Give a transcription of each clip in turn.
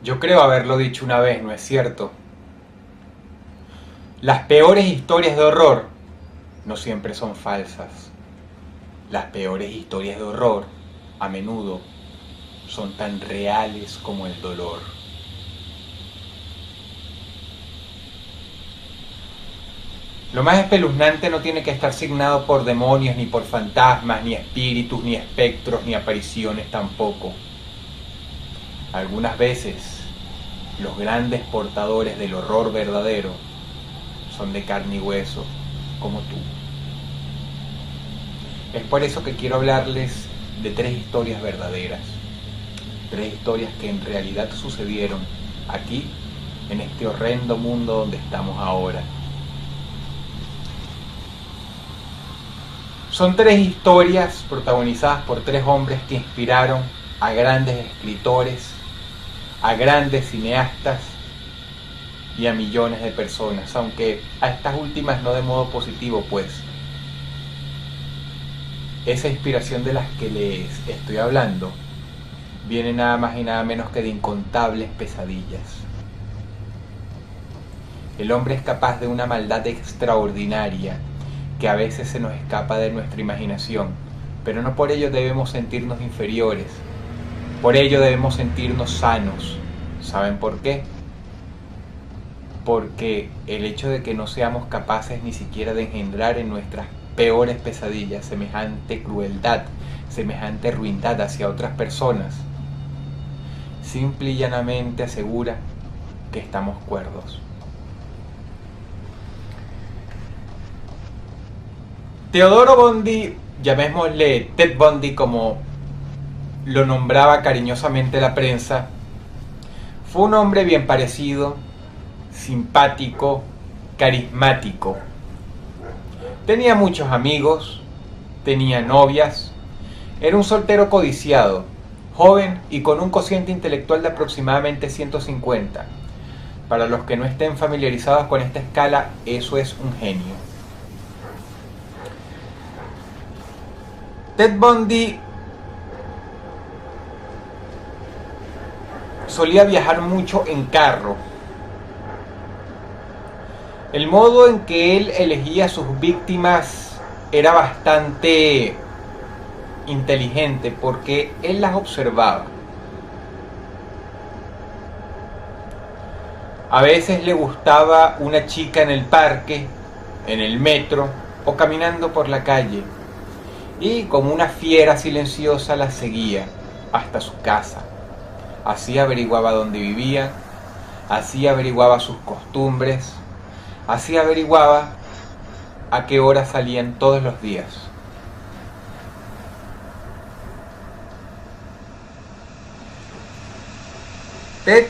Yo creo haberlo dicho una vez, ¿no es cierto? Las peores historias de horror no siempre son falsas. Las peores historias de horror, a menudo, son tan reales como el dolor. Lo más espeluznante no tiene que estar signado por demonios, ni por fantasmas, ni espíritus, ni espectros, ni apariciones tampoco. Algunas veces, los grandes portadores del horror verdadero son de carne y hueso, como tú. Es por eso que quiero hablarles de 3 historias verdaderas. 3 historias que en realidad sucedieron aquí, en este horrendo mundo donde estamos ahora. Son 3 historias protagonizadas por 3 hombres que inspiraron a grandes escritores, a grandes cineastas y a millones de personas, aunque a estas últimas no de modo positivo, pues esa inspiración de las que les estoy hablando viene nada más y nada menos que de incontables pesadillas. El hombre es capaz de una maldad extraordinaria que a veces se nos escapa de nuestra imaginación, pero no por ello debemos sentirnos inferiores. Por ello debemos sentirnos sanos. ¿Saben por qué? Porque el hecho de que no seamos capaces ni siquiera de engendrar en nuestras peores pesadillas semejante crueldad, semejante ruindad hacia otras personas, simple y llanamente asegura que estamos cuerdos. Teodoro Bundy, llamémosle Ted Bundy como lo nombraba cariñosamente la prensa, fue un hombre bien parecido, simpático, carismático. Tenía muchos amigos, tenía novias, era un soltero codiciado, joven y con un cociente intelectual de aproximadamente 150. Para los que no estén familiarizados con esta escala, eso es un genio. Ted Bundy solía viajar mucho en carro. El modo en que él elegía a sus víctimas era bastante inteligente porque él las observaba. A veces le gustaba una chica en el parque, en el metro o caminando por la calle, y como una fiera silenciosa la seguía hasta su casa. Así averiguaba dónde vivía, así averiguaba sus costumbres, así averiguaba a qué hora salían todos los días. Ted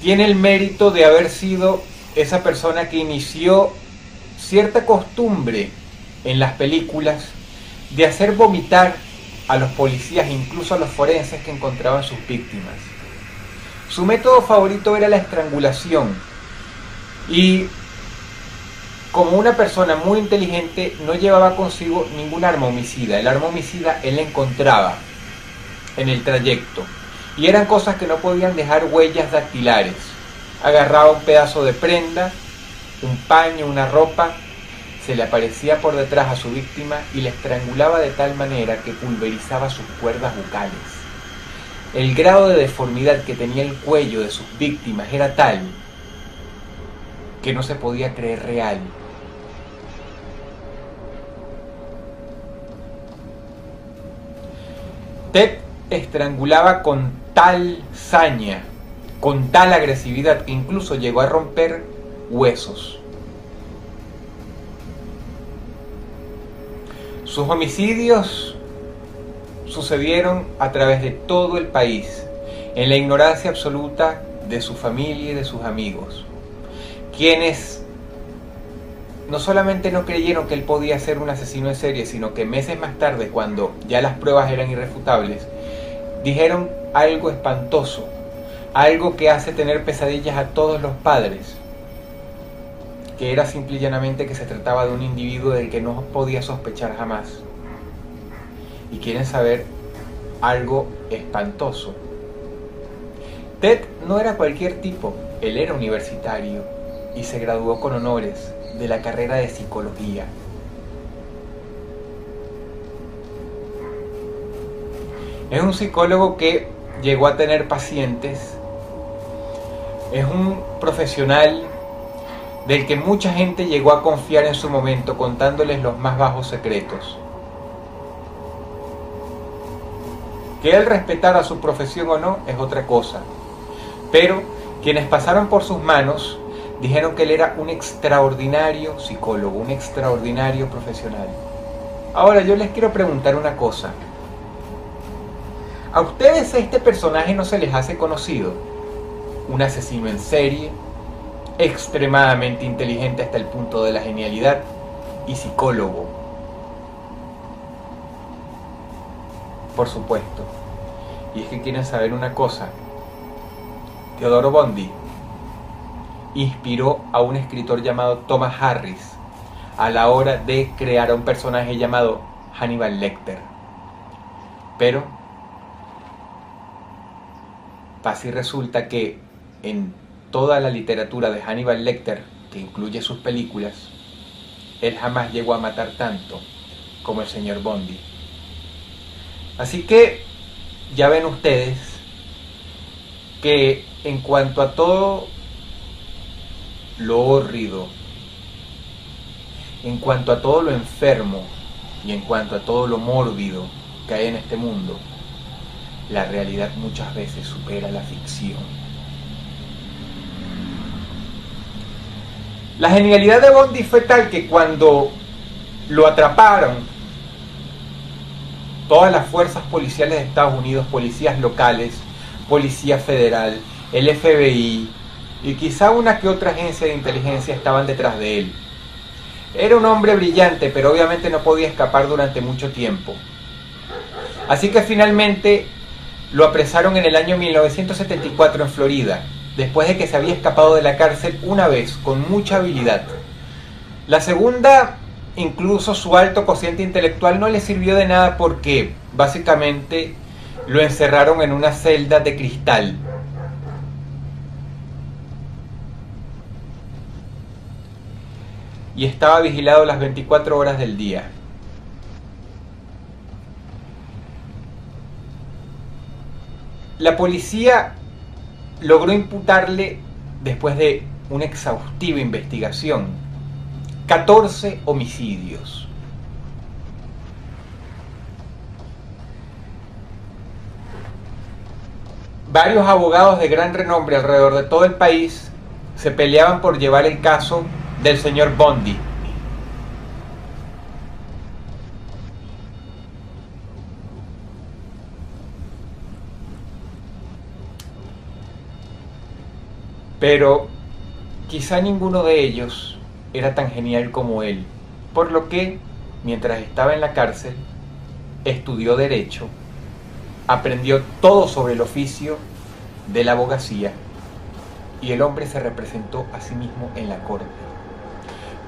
tiene el mérito de haber sido esa persona que inició cierta costumbre en las películas de hacer vomitar a los policías, incluso a los forenses que encontraban sus víctimas. Su método favorito era la estrangulación, y como una persona muy inteligente no llevaba consigo ningún arma homicida. El arma homicida él la encontraba en el trayecto, y eran cosas que no podían dejar huellas dactilares. Agarraba un pedazo de prenda, un paño, una ropa, se le aparecía por detrás a su víctima y la estrangulaba de tal manera que pulverizaba sus cuerdas bucales. El grado de deformidad que tenía el cuello de sus víctimas era tal que no se podía creer real. Ted estrangulaba con tal saña, con tal agresividad, que incluso llegó a romper huesos. Sus homicidios sucedieron a través de todo el país, en la ignorancia absoluta de su familia y de sus amigos, quienes no solamente no creyeron que él podía ser un asesino en serie, sino que meses más tarde, cuando ya las pruebas eran irrefutables, dijeron algo espantoso, algo que hace tener pesadillas a todos los padres, que era simple y llanamente que se trataba de un individuo del que no podía sospechar jamás. Y quieren saber algo espantoso. Ted no era cualquier tipo, él era universitario y se graduó con honores de la carrera de psicología. Es un psicólogo que llegó a tener pacientes, es un profesional del que mucha gente llegó a confiar en su momento, contándoles los más bajos secretos. Que él respetara su profesión o no es otra cosa, pero quienes pasaron por sus manos dijeron que él era un extraordinario psicólogo, un extraordinario profesional. Ahora yo les quiero preguntar una cosa. ¿A ustedes este personaje no se les hace conocido? Un asesino en serie, extremadamente inteligente hasta el punto de la genialidad y psicólogo. Por supuesto. Y es que quieren saber una cosa. Teodoro Bondi inspiró a un escritor llamado Thomas Harris a la hora de crear a un personaje llamado Hannibal Lecter. Pero pasa y resulta que en toda la literatura de Hannibal Lecter, que incluye sus películas, él jamás llegó a matar tanto como el señor Bondi. Así que ya ven ustedes que en cuanto a todo lo hórrido, en cuanto a todo lo enfermo y en cuanto a todo lo mórbido que hay en este mundo, la realidad muchas veces supera la ficción. La genialidad de Bondi fue tal que cuando lo atraparon, todas las fuerzas policiales de Estados Unidos, policías locales, policía federal, el FBI y quizá una que otra agencia de inteligencia estaban detrás de él. Era un hombre brillante, pero obviamente no podía escapar durante mucho tiempo. Así que finalmente lo apresaron en el año 1974 en Florida, después de que se había escapado de la cárcel una vez, con mucha habilidad. La segunda, incluso su alto cociente intelectual no le sirvió de nada porque básicamente lo encerraron en una celda de cristal. Y estaba vigilado las 24 horas del día. La policía logró imputarle, después de una exhaustiva investigación, 14 homicidios. Varios abogados de gran renombre alrededor de todo el país se peleaban por llevar el caso del señor Bondi. Pero quizá ninguno de ellos era tan genial como él, por lo que, mientras estaba en la cárcel, estudió Derecho, aprendió todo sobre el oficio de la abogacía y el hombre se representó a sí mismo en la corte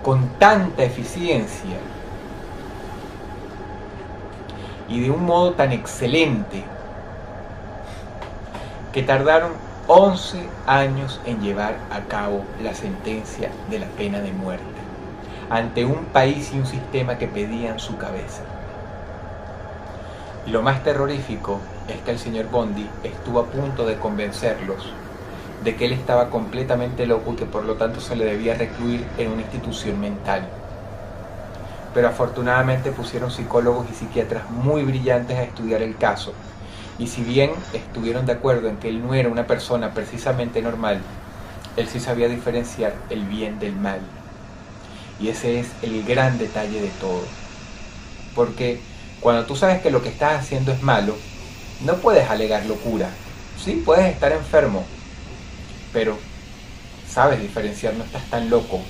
con tanta eficiencia y de un modo tan excelente que tardaron 11 años en llevar a cabo la sentencia de la pena de muerte ante un país y un sistema que pedían su cabeza. Y lo más terrorífico es que el señor Bondi estuvo a punto de convencerlos de que él estaba completamente loco y que por lo tanto se le debía recluir en una institución mental. Pero afortunadamente pusieron psicólogos y psiquiatras muy brillantes a estudiar el caso, y si bien estuvieron de acuerdo en que él no era una persona precisamente normal, él sí sabía diferenciar el bien del mal. Y ese es el gran detalle de todo. porque cuando tú sabes que lo que estás haciendo es malo, no puedes alegar locura. Sí, puedes estar enfermo, pero sabes diferenciar, no estás tan loco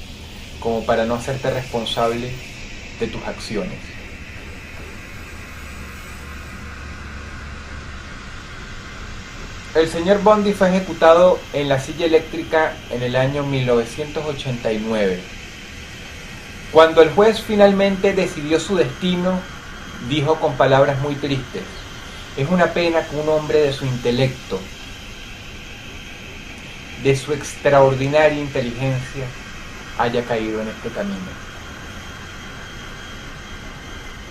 como para no hacerte responsable de tus acciones. El señor Bundy fue ejecutado en la silla eléctrica en el año 1989. Cuando el juez finalmente decidió su destino, dijo con palabras muy tristes: es una pena que un hombre de su intelecto, de su extraordinaria inteligencia, haya caído en este camino.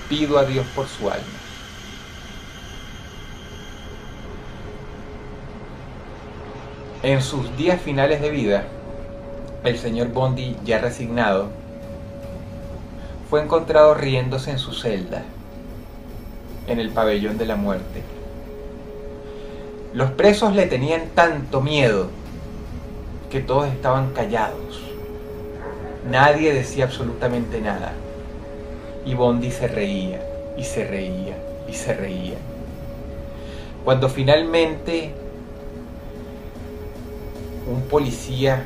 Pido a Dios por su alma. En sus días finales de vida, el señor Bundy, ya resignado, fue encontrado riéndose en su celda, en el pabellón de la muerte. Los presos le tenían tanto miedo que todos estaban callados. Nadie decía absolutamente nada. Y Bundy se reía, y se reía, y se reía. Cuando finalmente un policía,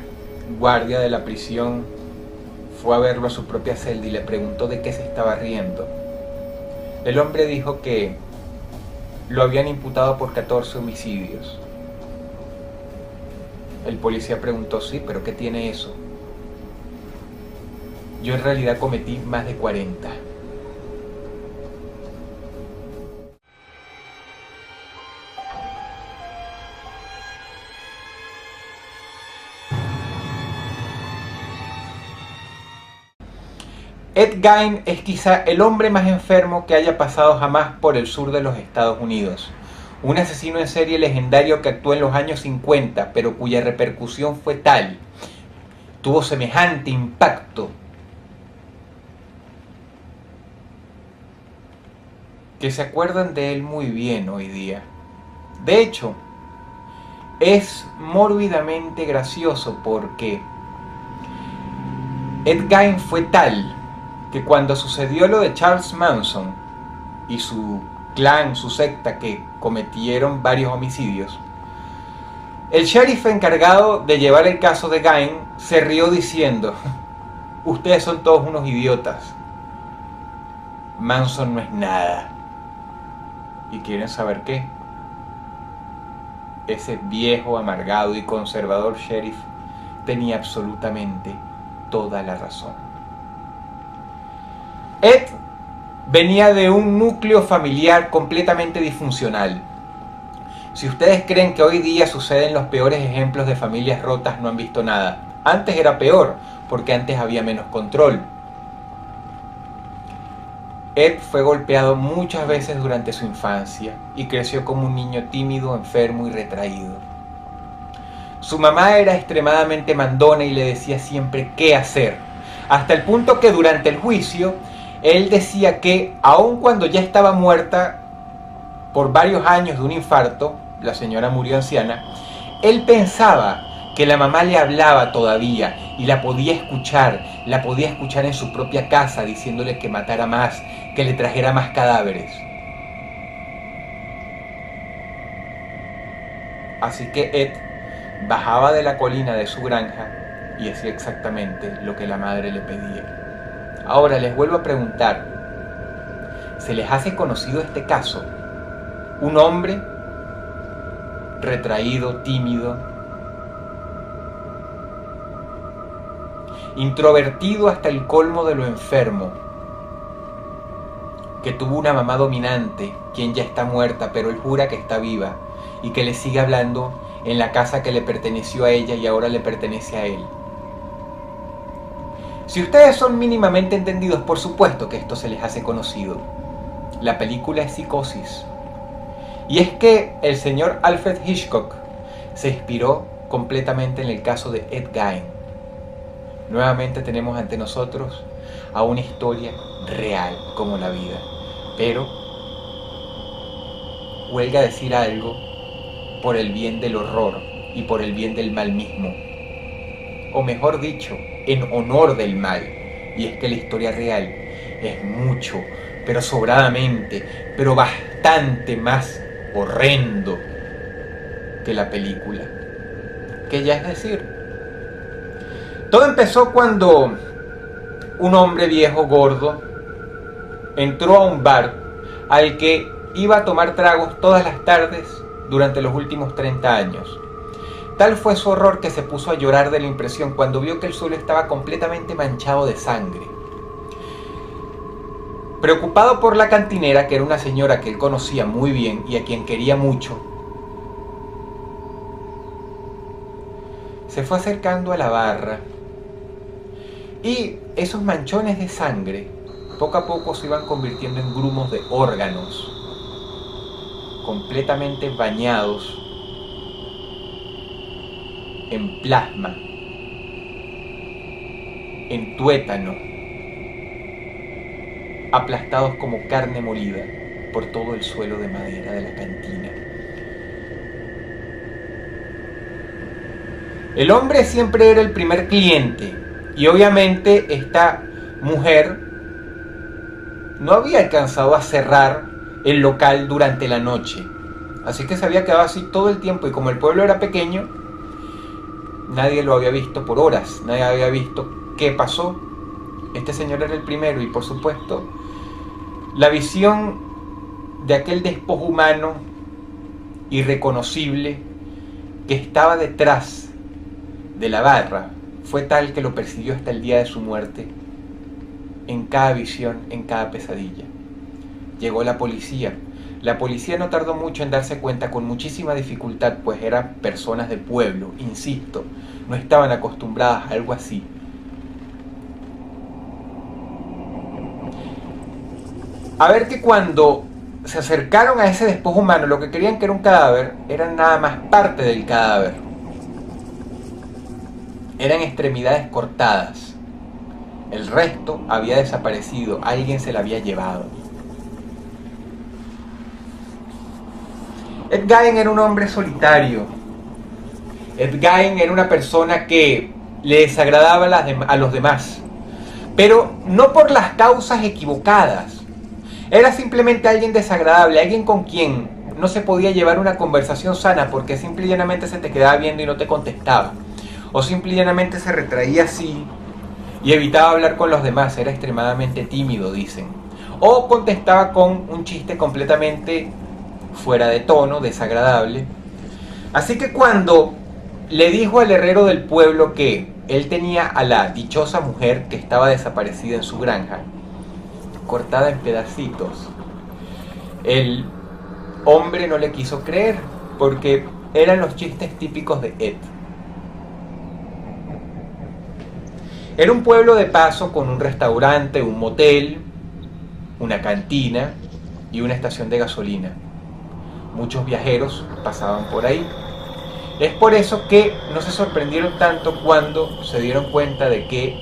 guardia de la prisión, fue a verlo a su propia celda y le preguntó de qué se estaba riendo, el hombre dijo que lo habían imputado por 14 homicidios. El policía preguntó: sí, pero ¿qué tiene eso? Yo en realidad cometí más de 40. Ed Gein es quizá el hombre más enfermo que haya pasado jamás por el sur de los Estados Unidos. Un asesino en serie legendario que actuó en los años 50, pero cuya repercusión fue tal, tuvo semejante impacto, que se acuerdan de él muy bien hoy día. De hecho, es mórbidamente gracioso porque Ed Gein fue tal que cuando sucedió lo de Charles Manson y su clan, su secta, que cometieron varios homicidios, el sheriff encargado de llevar el caso de Gein se rió diciendo: ustedes son todos unos idiotas, Manson no es nada. ¿Y quieren saber qué? Ese viejo, amargado y conservador sheriff tenía absolutamente toda la razón. Ed venía de un núcleo familiar completamente disfuncional. Si ustedes creen que hoy día suceden los peores ejemplos de familias rotas, no han visto nada. Antes era peor, porque antes había menos control. Ed fue golpeado muchas veces durante su infancia y creció como un niño tímido, enfermo y retraído. Su mamá era extremadamente mandona y le decía siempre qué hacer, hasta el punto que durante el juicio él decía que, aun cuando ya estaba muerta por varios años de un infarto, la señora murió anciana, él pensaba que la mamá le hablaba todavía y la podía escuchar en su propia casa diciéndole que matara más, que le trajera más cadáveres. Así que Ed bajaba de la colina de su granja y hacía exactamente lo que la madre le pedía. Ahora les vuelvo a preguntar, ¿se les hace conocido este caso? Un hombre retraído, tímido, introvertido hasta el colmo de lo enfermo, que tuvo una mamá dominante, quien ya está muerta, pero él jura que está viva y que le sigue hablando en la casa que le perteneció a ella y ahora le pertenece a él. Si ustedes son mínimamente entendidos, por supuesto que esto se les hace conocido. La película es Psicosis. Y es que el señor Alfred Hitchcock se inspiró completamente en el caso de Ed Gein. Nuevamente tenemos ante nosotros a una historia real como la vida. Pero huelga decir algo por el bien del horror y por el bien del mal mismo. O mejor dicho, en honor del mal. Y es que la historia real es mucho, pero sobradamente, pero bastante más horrendo que la película. Que ya es decir, todo empezó cuando un hombre viejo gordo entró a un bar al que iba a tomar tragos todas las tardes durante los últimos 30 años. Tal fue su horror que se puso a llorar de la impresión cuando vio que el suelo estaba completamente manchado de sangre. Preocupado por la cantinera, que era una señora que él conocía muy bien y a quien quería mucho, se fue acercando a la barra y esos manchones de sangre poco a poco se iban convirtiendo en grumos de órganos completamente bañados en plasma, en tuétano, aplastados como carne molida por todo el suelo de madera de la cantina. El hombre siempre era el primer cliente y obviamente esta mujer no había alcanzado a cerrar el local durante la noche, así que se había quedado así todo el tiempo, y como el pueblo era pequeño, nadie lo había visto por horas, nadie había visto qué pasó. Este señor era el primero y por supuesto la visión de aquel despojo humano irreconocible que estaba detrás de la barra fue tal que lo persiguió hasta el día de su muerte, en cada visión, en cada pesadilla. Llegó la policía. La policía no tardó mucho en darse cuenta, con muchísima dificultad, pues eran personas de pueblo, insisto, no estaban acostumbradas a algo así. A ver que cuando se acercaron a ese despojo humano, lo que creían que era un cadáver, eran nada más parte del cadáver. Eran extremidades cortadas. El resto había desaparecido, alguien se la había llevado. Ed Gein era un hombre solitario. Ed Gein era una persona que le desagradaba a los demás, pero no por las causas equivocadas. Era simplemente alguien desagradable, alguien con quien no se podía llevar una conversación sana porque simple y llanamente se te quedaba viendo y no te contestaba, o simple y llanamente se retraía así y evitaba hablar con los demás. Era extremadamente tímido, dicen, o contestaba con un chiste completamente fuera de tono, desagradable. Así que cuando le dijo al herrero del pueblo que él tenía a la dichosa mujer que estaba desaparecida en su granja, cortada en pedacitos, el hombre no le quiso creer, porque eran los chistes típicos de Ed. Era un pueblo de paso con un restaurante, un motel, una cantina y una estación de gasolina. Muchos viajeros pasaban por ahí. Es por eso que no se sorprendieron tanto cuando se dieron cuenta de que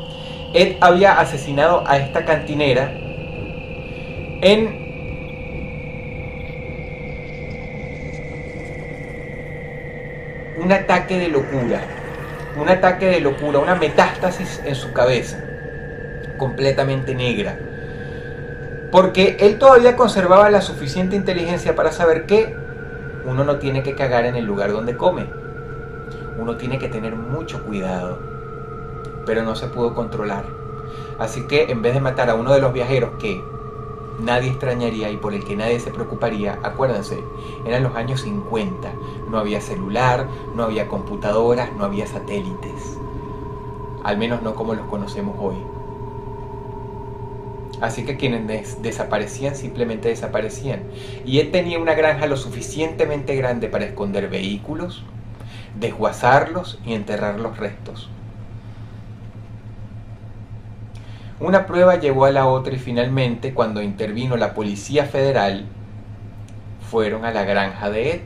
Ed había asesinado a esta cantinera en un ataque de locura, una metástasis en su cabeza, completamente negra. Porque él todavía conservaba la suficiente inteligencia para saber que uno no tiene que cagar en el lugar donde come. Uno tiene que tener mucho cuidado. Pero no se pudo controlar. Así que en vez de matar a uno de los viajeros que nadie extrañaría y por el que nadie se preocuparía, acuérdense, eran los años 50. No había celular, no había computadoras, no había satélites. Al menos no como los conocemos hoy. Así que quienes desaparecían simplemente desaparecían. Y él tenía una granja lo suficientemente grande para esconder vehículos, desguazarlos y enterrar los restos. Una prueba llevó a la otra y finalmente, cuando intervino la Policía Federal, fueron a la granja de Ed.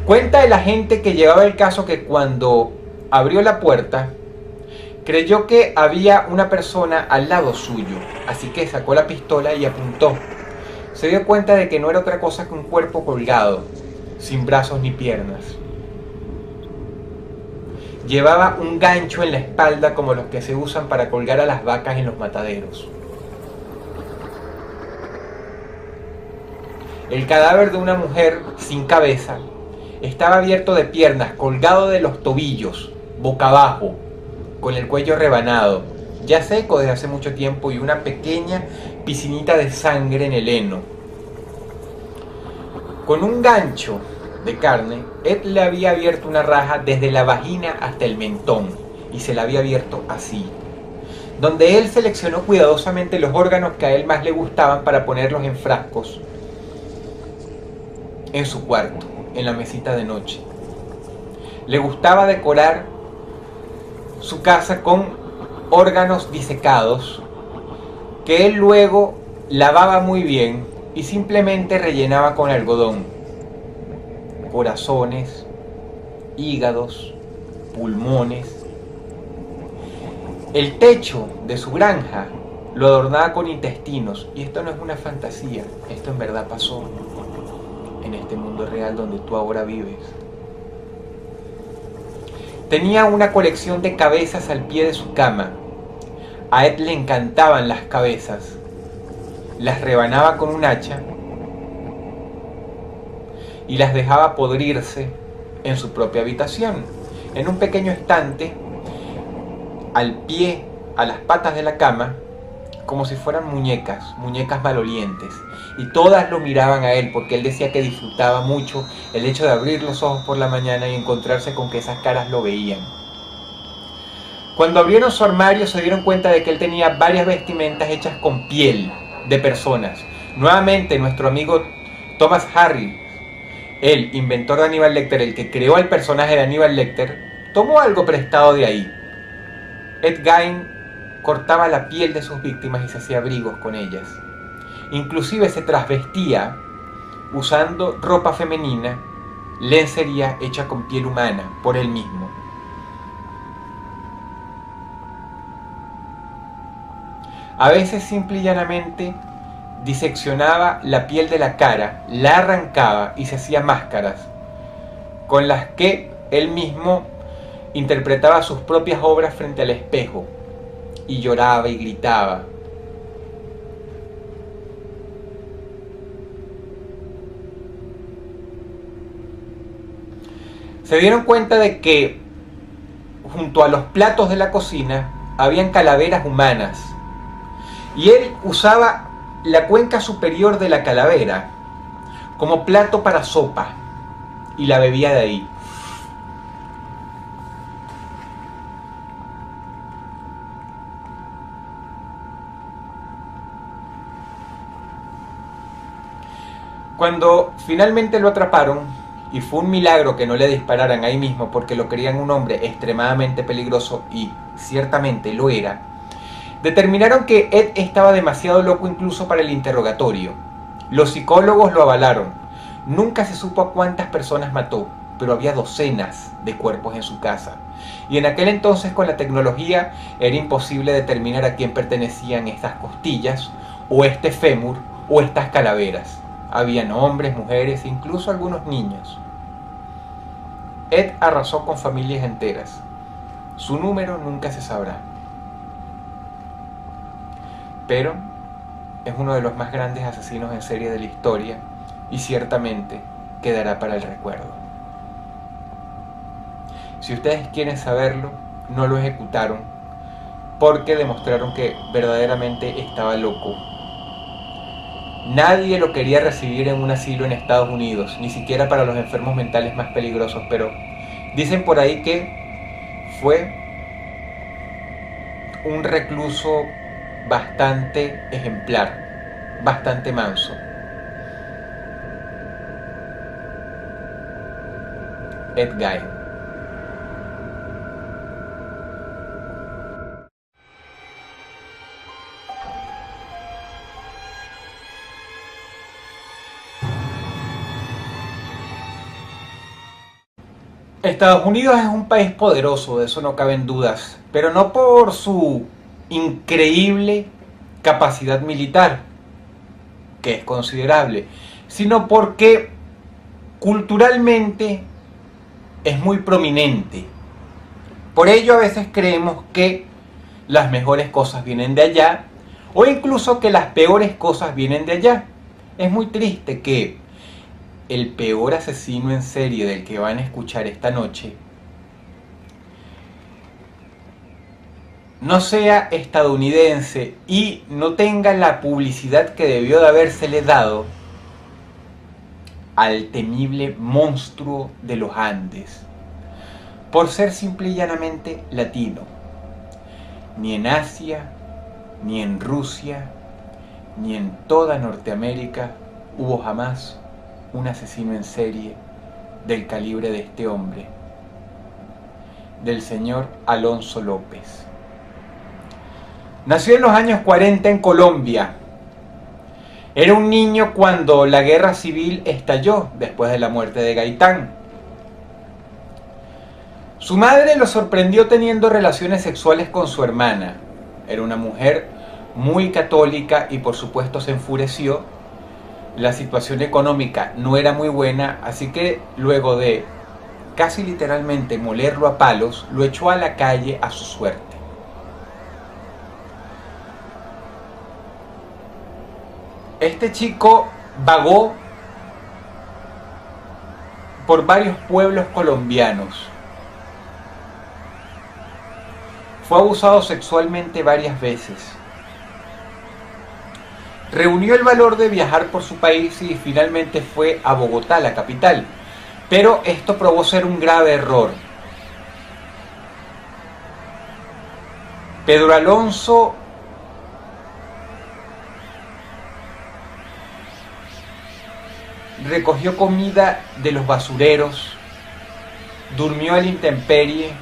Cuenta el agente que llevaba el caso que cuando abrió la puerta, creyó que había una persona al lado suyo, así que sacó la pistola y apuntó. Se dio cuenta de que no era otra cosa que un cuerpo colgado, sin brazos ni piernas. Llevaba un gancho en la espalda como los que se usan para colgar a las vacas en los mataderos. El cadáver de una mujer sin cabeza estaba abierto de piernas, colgado de los tobillos, boca abajo, con el cuello rebanado, ya seco desde hace mucho tiempo, y una pequeña piscinita de sangre en el heno. Con un gancho de carne, Ed le había abierto una raja desde la vagina hasta el mentón, y se la había abierto así, donde él seleccionó cuidadosamente los órganos que a él más le gustaban para ponerlos en frascos en su cuarto, en la mesita de noche. Le gustaba decorar su casa con órganos disecados que él luego lavaba muy bien y simplemente rellenaba con algodón. Corazones, hígados, pulmones. El techo de su granja lo adornaba con intestinos, y esto no es una fantasía, esto en verdad pasó en este mundo real donde tú ahora vives. Tenía una colección de cabezas al pie de su cama. A Ed le encantaban las cabezas. Las rebanaba con un hacha y las dejaba podrirse en su propia habitación, en un pequeño estante al pie, a las patas de la cama, como si fueran muñecas malolientes, y todas lo miraban a él porque él decía que disfrutaba mucho el hecho de abrir los ojos por la mañana y encontrarse con que esas caras lo veían. Cuando abrieron su armario se dieron cuenta de que él tenía varias vestimentas hechas con piel de personas. Nuevamente nuestro amigo Thomas Harris, el inventor de Hannibal Lecter, el que creó el personaje de Hannibal Lecter, tomó algo prestado de ahí. Ed Gein cortaba la piel de sus víctimas y se hacía abrigos con ellas. Inclusive se trasvestía usando ropa femenina, lencería hecha con piel humana por él mismo. A veces simple y llanamente diseccionaba la piel de la cara, la arrancaba y se hacía máscaras, con las que él mismo interpretaba sus propias obras frente al espejo, y lloraba y gritaba. Se dieron cuenta de que junto a los platos de la cocina habían calaveras humanas, y él usaba la cuenca superior de la calavera como plato para sopa y la bebía de ahí. Cuando finalmente lo atraparon, y fue un milagro que no le dispararan ahí mismo porque lo creían un hombre extremadamente peligroso, y ciertamente lo era, determinaron que Ed estaba demasiado loco incluso para el interrogatorio. Los psicólogos lo avalaron. Nunca se supo a cuántas personas mató, pero había docenas de cuerpos en su casa. Y en aquel entonces, con la tecnología, era imposible determinar a quién pertenecían estas costillas, o este fémur, o estas calaveras. Habían hombres, mujeres, incluso algunos niños. Ed arrasó con familias enteras. Su número nunca se sabrá. Pero es uno de los más grandes asesinos en serie de la historia, y ciertamente quedará para el recuerdo. Si ustedes quieren saberlo, no lo ejecutaron porque demostraron que verdaderamente estaba loco. Nadie lo quería recibir en un asilo en Estados Unidos, ni siquiera para los enfermos mentales más peligrosos, pero dicen por ahí que fue un recluso bastante ejemplar, bastante manso. Ed Gein. Estados Unidos es un país poderoso, de eso no caben dudas, pero no por su increíble capacidad militar, que es considerable, sino porque culturalmente es muy prominente. Por ello a veces creemos que las mejores cosas vienen de allá, o incluso que las peores cosas vienen de allá. Es muy triste que el peor asesino en serie del que van a escuchar esta noche no sea estadounidense y no tenga la publicidad que debió de habérsele dado al temible monstruo de los Andes, por ser simple y llanamente latino. Ni en Asia, ni en Rusia, ni en toda Norteamérica hubo jamás un asesino en serie del calibre de este hombre, del señor Alonso López. Nació en los años 40 en Colombia. Era un niño cuando la guerra civil estalló después de la muerte de Gaitán. Su madre lo sorprendió teniendo relaciones sexuales con su hermana. Era una mujer muy católica y por supuesto se enfureció. La situación económica no era muy buena, así que luego de casi literalmente molerlo a palos, lo echó a la calle a su suerte. Este chico vagó por varios pueblos colombianos. Fue abusado sexualmente varias veces. Reunió el valor de viajar por su país y finalmente fue a Bogotá, la capital. Pero esto probó ser un grave error. Pedro Alonso recogió comida de los basureros, durmió a la intemperie,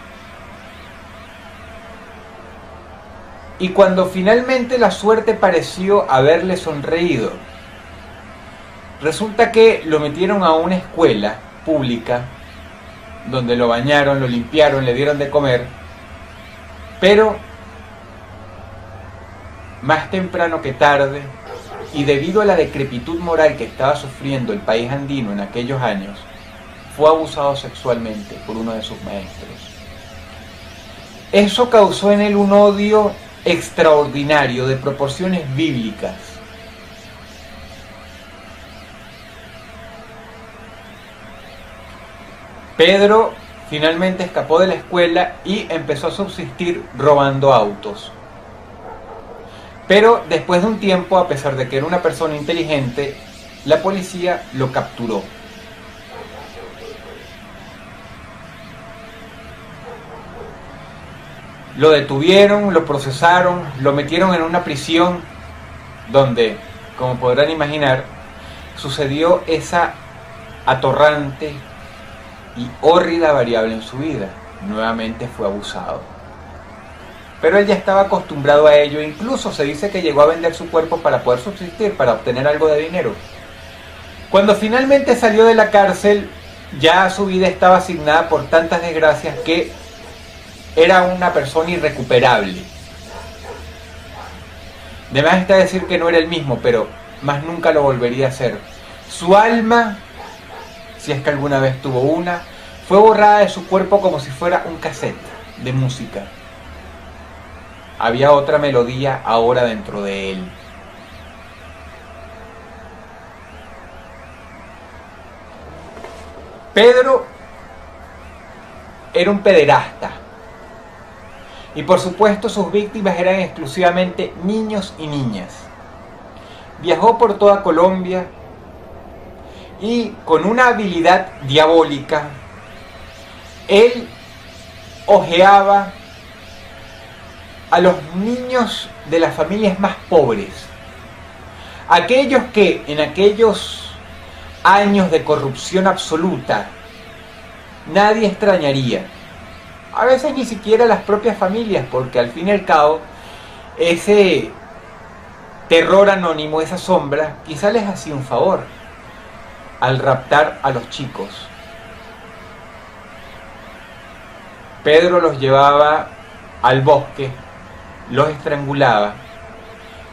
y cuando finalmente la suerte pareció haberle sonreído, resulta que lo metieron a una escuela pública, donde lo bañaron, lo limpiaron, le dieron de comer, pero más temprano que tarde, y debido a la decrepitud moral que estaba sufriendo el país andino en aquellos años, fue abusado sexualmente por uno de sus maestros. Eso causó en él un odio extraordinario de proporciones bíblicas. Pedro finalmente escapó de la escuela y empezó a subsistir robando autos. Pero después de un tiempo, a pesar de que era una persona inteligente, la policía lo capturó. Lo detuvieron, lo procesaron, lo metieron en una prisión donde, como podrán imaginar, sucedió esa atorrante y hórrida variable en su vida. Nuevamente fue abusado. Pero él ya estaba acostumbrado a ello, incluso se dice que llegó a vender su cuerpo para poder subsistir, para obtener algo de dinero. Cuando finalmente salió de la cárcel, ya su vida estaba asignada por tantas desgracias que era una persona irrecuperable. De más está decir que no era el mismo, pero más nunca lo volvería a hacer. Su alma, si es que alguna vez tuvo una, fue borrada de su cuerpo como si fuera un cassette de música. Había otra melodía ahora dentro de él. Pedro era un pederasta. Y por supuesto sus víctimas eran exclusivamente niños y niñas. Viajó por toda Colombia y con una habilidad diabólica, él ojeaba a los niños de las familias más pobres, aquellos que en aquellos años de corrupción absoluta nadie extrañaría, a veces ni siquiera las propias familias, porque al fin y al cabo ese terror anónimo, esa sombra, quizá les hacía un favor al raptar a los chicos. Pedro los llevaba al bosque, los estrangulaba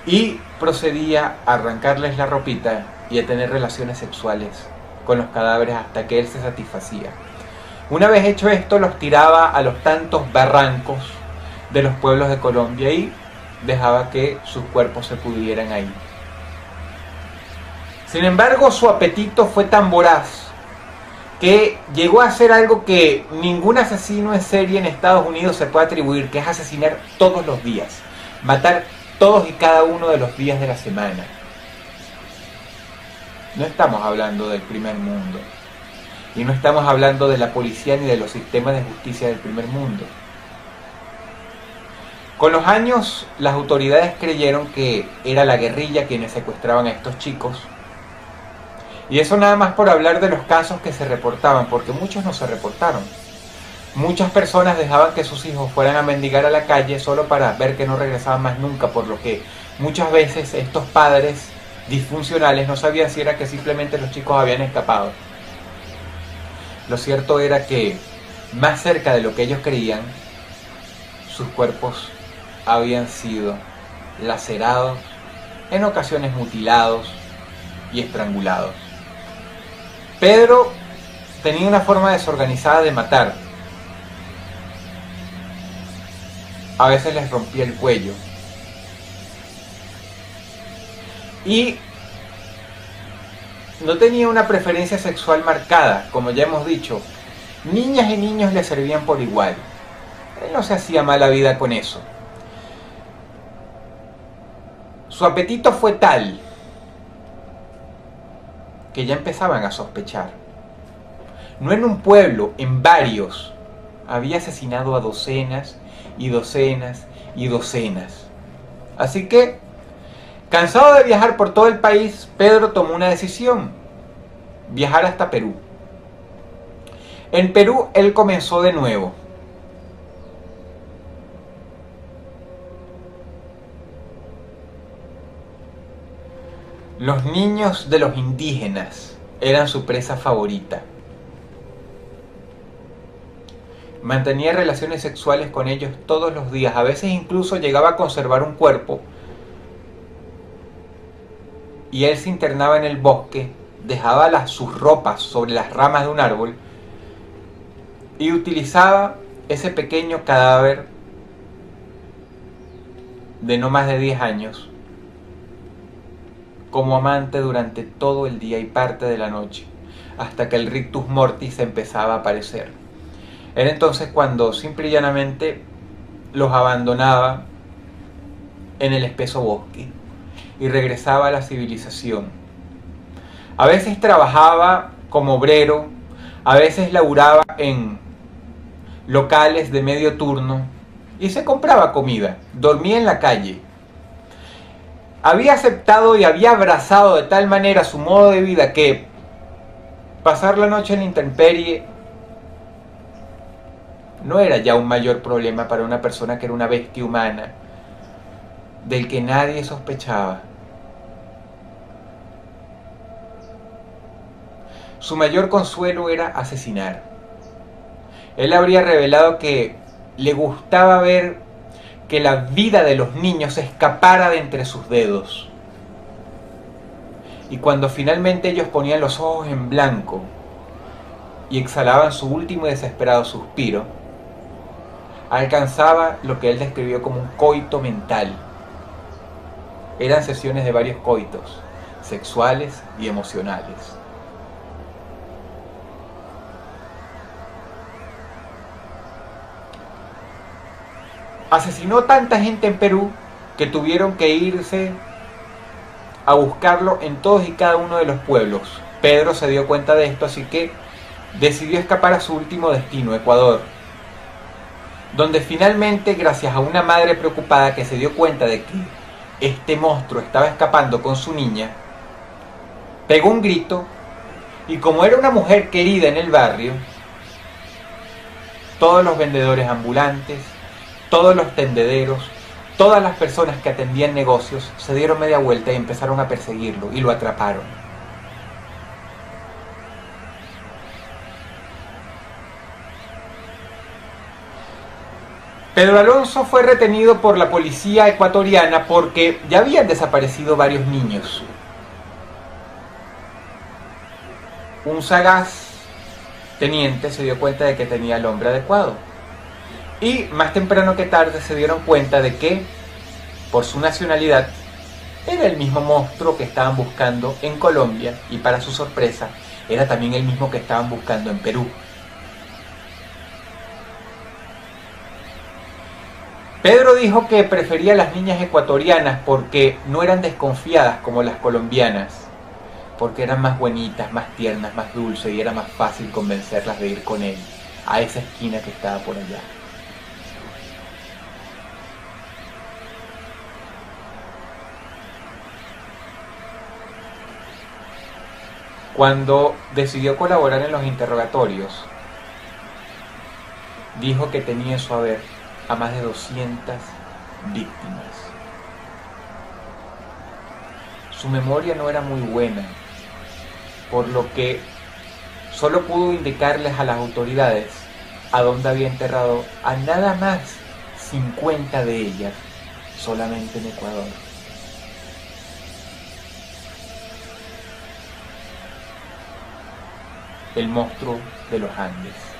y procedía a arrancarles la ropita y a tener relaciones sexuales con los cadáveres hasta que él se satisfacía. Una vez hecho esto, los tiraba a los tantos barrancos de los pueblos de Colombia y dejaba que sus cuerpos se pudrieran ahí. Sin embargo, su apetito fue tan voraz que llegó a hacer algo que ningún asesino en serie en Estados Unidos se puede atribuir, que es asesinar todos los días, matar todos y cada uno de los días de la semana. No estamos hablando del primer mundo, y no estamos hablando de la policía ni de los sistemas de justicia del primer mundo. Con los años, las autoridades creyeron que era la guerrilla quienes secuestraban a estos chicos. Y eso nada más por hablar de los casos que se reportaban, porque muchos no se reportaron. Muchas personas dejaban que sus hijos fueran a mendigar a la calle solo para ver que no regresaban más nunca, por lo que muchas veces estos padres disfuncionales no sabían si era que simplemente los chicos habían escapado. Lo cierto era que, más cerca de lo que ellos creían, sus cuerpos habían sido lacerados, en ocasiones mutilados y estrangulados. Pedro tenía una forma desorganizada de matar. A veces les rompía el cuello. Y no tenía una preferencia sexual marcada, como ya hemos dicho. Niñas y niños le servían por igual. Él no se hacía mala vida con eso. Su apetito fue tal que ya empezaban a sospechar. No en un pueblo, en varios. Había asesinado a docenas y docenas y docenas. Así que, cansado de viajar por todo el país, Pedro tomó una decisión: viajar hasta Perú. En Perú él comenzó de nuevo. Los niños de los indígenas eran su presa favorita. Mantenía relaciones sexuales con ellos todos los días. A veces incluso llegaba a conservar un cuerpo. Y él se internaba en el bosque, dejaba sus ropas sobre las ramas de un árbol y utilizaba ese pequeño cadáver de no más de 10 años como amante durante todo el día y parte de la noche, hasta que el rictus mortis empezaba a aparecer. Era entonces cuando simple y llanamente los abandonaba en el espeso bosque y regresaba a la civilización. A veces trabajaba como obrero, a veces laburaba en locales de medio turno y se compraba comida, dormía en la calle. Había aceptado y había abrazado de tal manera su modo de vida que pasar la noche en la intemperie no era ya un mayor problema para una persona que era una bestia humana, del que nadie sospechaba. Su mayor consuelo era asesinar. Él habría revelado que le gustaba ver que la vida de los niños se escapara de entre sus dedos. Y cuando finalmente ellos ponían los ojos en blanco y exhalaban su último y desesperado suspiro, alcanzaba lo que él describió como un coito mental. Eran sesiones de varios coitos, sexuales y emocionales. Asesinó tanta gente en Perú que tuvieron que irse a buscarlo en todos y cada uno de los pueblos. Pedro se dio cuenta de esto, así que decidió escapar a su último destino, Ecuador, donde finalmente, gracias a una madre preocupada que se dio cuenta de que este monstruo estaba escapando con su niña, pegó un grito y, como era una mujer querida en el barrio, todos los vendedores ambulantes, todos los tendederos, todas las personas que atendían negocios se dieron media vuelta y empezaron a perseguirlo y lo atraparon. Pedro Alonso fue retenido por la policía ecuatoriana porque ya habían desaparecido varios niños. Un sagaz teniente se dio cuenta de que tenía al hombre adecuado. Y más temprano que tarde se dieron cuenta de que, por su nacionalidad, era el mismo monstruo que estaban buscando en Colombia y, para su sorpresa, era también el mismo que estaban buscando en Perú. Pedro dijo que prefería las niñas ecuatorianas porque no eran desconfiadas como las colombianas, porque eran más bonitas, más tiernas, más dulces, y era más fácil convencerlas de ir con él a esa esquina que estaba por allá. Cuando decidió colaborar en los interrogatorios, dijo que tenía en su haber a más de 200 víctimas. Su memoria no era muy buena, por lo que solo pudo indicarles a las autoridades a dónde había enterrado a nada más 50 de ellas, solamente en Ecuador. El monstruo de los Andes.